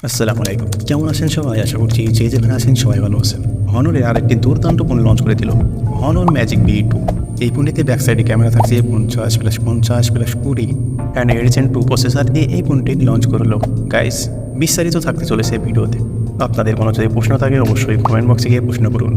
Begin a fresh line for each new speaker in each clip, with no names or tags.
আসসালামু আলাইকুম। কেমন আছেন সবাই? আশা করছি যে যেখানে আছেন সবাই ভালো আছেন। হনরের আরেকটি দুর্দান্ত ফোন লঞ্চ করে দিল, হনর ম্যাজিক V2। এই ফোনটিতে ব্যাক সাইডে ক্যামেরা থাকছে 50+50+20 অ্যান্ড এডিসেন 2 প্রসেসর দিয়ে এই ফোনটি লঞ্চ করলো। গাইস, বিস্তারিত থাকতে চলেছে ভিডিওতে। আপনাদের কোনো যদি প্রশ্ন থাকে অবশ্যই কমেন্ট বক্সে গিয়ে প্রশ্ন করুন।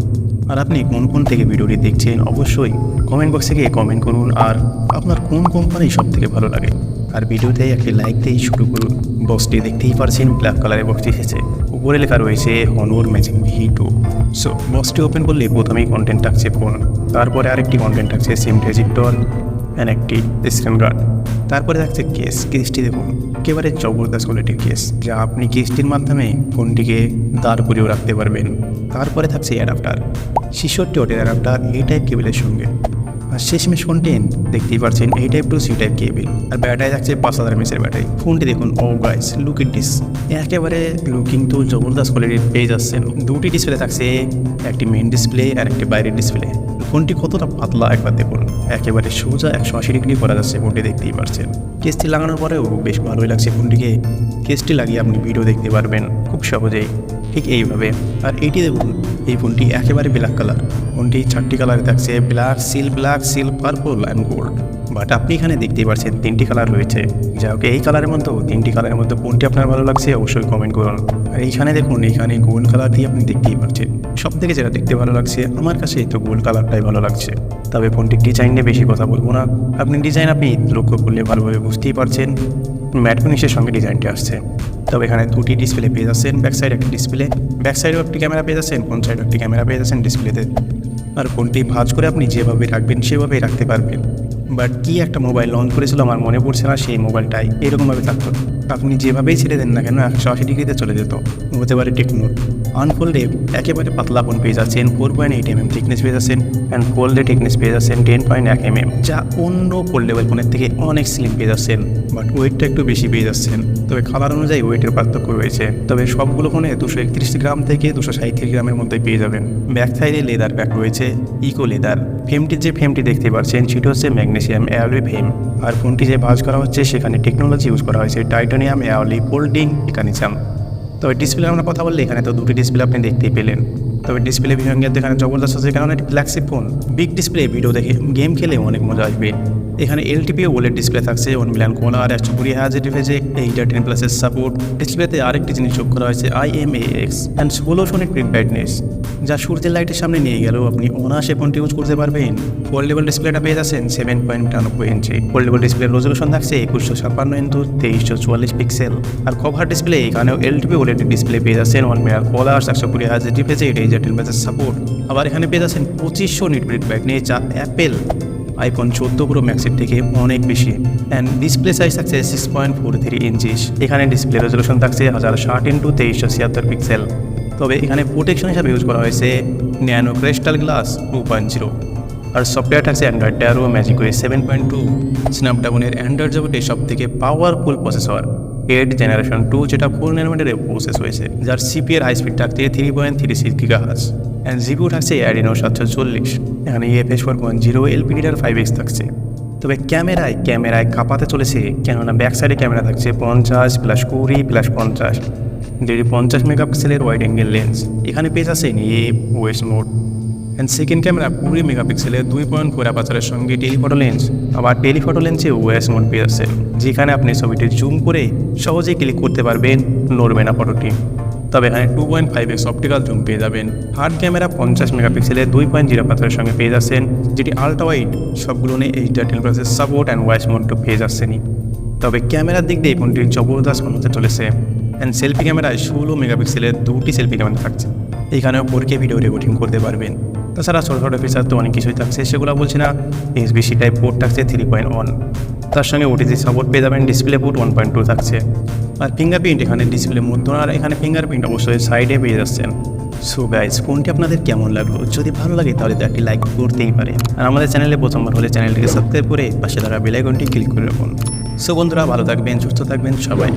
আর আপনি কোন ফোন থেকে ভিডিওটি দেখছেন অবশ্যই কমেন্ট বক্সে গিয়ে কমেন্ট করুন। আর আপনার কোন কোম্পানি সব থেকে ভালো লাগে, আর ভিডিওতে একটি লাইক দিয়ে শুরু করুন। বক্সটি দেখতেই পারছেন, ব্ল্যাক কালারের বক্সটি এসেছে, উপরে লেখা রয়েছে হনর ম্যাজিক V2। সো বক্সটি ওপেন করলে প্রথমেই কন্টেন্ট থাকছে ফোন, তারপরে আরেকটি কন্টেন্ট থাকছে সিম রেজিস্টার অ্যান্ড একটি স্ক্রিন গার্ড, তারপরে থাকছে কেসটি দেখুন, একেবারে জবরদস্ত কোয়ালিটির কেস, যা আপনি কেসটির মাধ্যমে ফোনটিকে দাঁড় করিয়েও রাখতে পারবেন। তারপরে থাকছে অ্যাডাপ্টার, 66 ওয়াটের অ্যাডাপ্টার এই টাইপ কেবলের সঙ্গে। আর শেষমেশ কন্টেন্ট দেখতেই পাচ্ছেন এই টাইপ টু সি টাইপ কেবল। আর ব্যাটারি থাকছে 5000 mAh ব্যাটারি। ফোনটি দেখুন, ও গাইস লুক ইট দিস, একেবারে লুকিং তো জবরদস্ত কোয়ালিটির পেয়ে যাচ্ছেন। দুটি ডিসপ্লে থাকছে, একটি মেইন ডিসপ্লে আর একটি বাইরের ডিসপ্লে। ফোনটি কতটা পাতলা একবার দেখুন, একেবারে সোজা 180 ডিগ্রি করা যাচ্ছে ফোনটি, দেখতেই পাচ্ছেন। কেসটি লাগানোর পরেও বেশ ভালোই লাগছে ফোনটিকে। কেসটি লাগিয়ে আপনি ভিডিও দেখতে পারবেন খুব সহজেই, ঠিক এইভাবে। আর এইটি দেখুন, এই ফোনটি একেবারে ব্ল্যাক কালার। ফোনটি 4টি কালারে থাকছে, black, seal, purple and gold. But আপনি এখানে দেখতেই পাচ্ছেন 3টি কালার রয়েছে। যা ওকে এই কালারের মধ্যে 3টি কালারের মধ্যে কোনটি আপনার ভালো লাগছে অবশ্যই কমেন্ট করুন। আর এইখানে দেখুন, এইখানে গোল্ড কালার দিয়ে আপনি দেখতেই পাচ্ছেন। সব থেকে যেটা দেখতে ভালো লাগছে আমার কাছে তো গোল্ড কালারটাই ভালো লাগছে। তবে ফোনটির ডিজাইন নিয়ে বেশি কথা বলবো না, আপনি ডিজাইন আপনি লক্ষ্য করলে ভালোভাবে বুঝতেই পারছেন, ম্যাট ফিনিশের সঙ্গে ডিজাইনটি আসছে। তবে এখানে দুটি ডিসপ্লে পেয়ে যাচ্ছেন, ব্যাক সাইড একটি ডিসপ্লে, ব্যাক সাইডেও একটি ক্যামেরা পেয়ে যাচ্ছেন, ফ্রন্ট সাইডও একটি ক্যামেরা পেয়ে যাচ্ছেন ডিসপ্লেতে। আর ফোনটি ভাঁজ করে আপনি যেভাবে রাখবেন সেভাবেই রাখতে পারবেন। বাট কি একটা মোবাইল লঞ্চ করেছিল আমার মনে পড়ছে না, সেই মোবাইলটাই এরকমভাবে থাকতো, আপনি যেভাবেই ছেড়ে দেন না কেন 180 ডিগ্রিতে চলে যেত। হতে পারে টেকনোর। আনফোল্ডে একেবারে পাতলা ফোন পেয়ে যাচ্ছেন, 4.8 mm থিকনেস পেয়ে যাচ্ছেন, অ্যান্ড ফোল্ডে থিকনেস পেয়ে যাচ্ছেন 10.1 mm, যা অন্য ফোল্ডেবল ফোনের থেকে অনেক স্লিম পেয়ে যাচ্ছেন। বাট ওয়েটটা একটু বেশি পেয়ে যাচ্ছেন। তবে কালার অনুযায়ী ওয়েটের পার্থক্য রয়েছে। তবে সবগুলো ফোনে 231 গ্রাম থেকে 237 গ্রামের মধ্যে পেয়ে যাবেন। ব্যাক সাইডে লেদার ব্যাক রয়েছে, ইকো লেদার। ফ্রেমটির যে ফ্রেমটি দেখতে পাচ্ছেন সেটি হচ্ছে ম্যাগনেসিয়াম অ্যালয় ফ্রেম। আর ফোনটি যে ভাঁজ করা হচ্ছে সেখানে টেকনোলজি ইউজ করা হয়েছে টাইটানিয়াম অ্যালয় ফোল্ডিং মেকানিজম। তবে ডিসপ্লে আমরা কথা বললে এখানে তো দুটি ডিসপ্লে আপনি দেখতেই পেলেন। তবে ডিসপ্লে বিভাগের এখানে জবরদস্ত আছে, কারণ একটি flagship phone, big display, video দেখে গেম খেলে অনেক মজা আসবে। এখানে LTP ওলেড ডিসপ্লে থাকছে, 1 মিলিয়ন কোলার, 120Hz ডিভাইসে 8+10+ সাপোর্ট। ডিসপ্লেতে আরেকটি জিনিস যোগ করা হয়েছে IMAX and 16 Sonic print brightness, যা সূর্যের লাইটের সামনে নিয়ে গেলেও আপনি অনায়াসে ফোনটি ইউজ করতে পারবেন। ফোল্ডেবল ডিসপ্লেটা পেয়ে যাচ্ছেন 7.99 ইঞ্চি। ফোল্ডেবল ডিসপ্লের রেজোলিউশন থাকছে 2156x2344 পিক্সেল। আর কভার ডিসপ্লে এখানেও LTP ওলেড ডিসপ্লে পেয়ে যাচ্ছেন, 1 মিলিয়ন কোলার, 120Hz ডিভাইসে 8+10+ সাপোর্ট। আবার এখানে পেয়ে যাচ্ছেন 2500 নিট প্রিন্ট ব্রাইটনেস, যা অ্যাপেল iPhone 14 Pro Maxের থেকে অনেক বেশি। অ্যান্ড ডিসপ্লে সাইজ থাকছে 6.43 ইঞ্চিস। এখানে ডিসপ্লে রেজোলিউশন থাকছে 1060x2376 পিক্সেল। তবে এখানে প্রোটেকশন হিসাবে ইউজ করা হয়েছে ন্যানো ক্রিস্টাল গ্লাস 2.0। আর সফটওয়্যার থাকছে অ্যান্ড্রয়েড 13 ম্যাজিক ওএস 7.2, স্ন্যাপড্রাগনের অ্যান্ড্রয়েড জগতের সব থেকে পাওয়ারফুল প্রসেসর 8 জেনারেশন 2, যেটা 4 ন্যানোমিটারে প্রসেস হয়েছে, যার CPU হাই স্পিড থাকছে 3.36 GHz। অ্যান্ড জিপিইউ থাকছে Adreno 740। এখানে UFS 4.0 LPDDR 5X থাকছে। তবে ক্যামেরায় কাঁপাতে চলেছে, কেননা ব্যাক সাইডে ক্যামেরা থাকছে 50+20+50, যেটি 50 মেগাপিক্সেলের ওয়াইড অ্যাঙ্গেল লেন্স। এখানে পেয়ে যাচ্ছেন OS mode. And second camera 20 মেগাপিক্সেলের 2.4 অ্যাপাচারের সঙ্গে টেলিফটো লেন্স। আবার টেলিফটো লেন্সে OS মোড পেয়ে যাচ্ছেন, যেখানে আপনি ছবিটি জুম করে সহজেই ক্লিক করতে পারবেন, নড়বে না ফটোটি। তবে এখানে 2.5x অপটিক্যাল জুম পেয়ে যাবেন। হার্ড ক্যামেরা 50 মেগাপিক্সেলের 2.0 অ্যাপাচারের সঙ্গে পেয়ে যাচ্ছেন, যেটি আল্ট্রা ওয়াইড। সবগুলো নিয়ে 8+10+ সাপোর্ট অ্যান্ড ওয়েস মোড পেয়ে যাচ্ছেনই। তবে ক্যামেরার দিক দিয়ে এই ফোনটি জবরদস্ত হতে চলেছে। অ্যান্ড সেলফি ক্যামেরায় 16 মেগাপিক্সেলের 2টি সেলফি ক্যামেরা থাকছে। এখানেও 4K ভিডিও রেকর্ডিং করতে পারবেন। তাছাড়া ছোটো ছোটো ফিচার তো অনেক কিছুই থাকছে, সেগুলো বলছি না। USB-C টাইপ পোর্ট থাকছে 3.1, তার সঙ্গে OTG সাপোর্ট পেয়ে যাবেন। ডিসপ্লে পোর্ট 1.2 থাকছে। আর ফিঙ্গারপ্রিন্ট এখানে ডিসপ্লে মধ্যে, আর এখানে ফিঙ্গারপ্রিন্ট অবশ্যই সাইডে পেয়ে যাচ্ছেন। সো গাইজ, ফোনটি আপনাদের কেমন লাগলো? যদি ভালো লাগে তাহলে তো একটি লাইক করতেই পারে। আর আমাদের চ্যানেলে প্রথমবার হলে চ্যানেলটিকে সাবস্ক্রাইব করে পাশে থাকা বেল আইকনটি ক্লিক করে রাখুন। সো বন্ধুরা, ভালো থাকবেন, সুস্থ থাকবেন সবাই।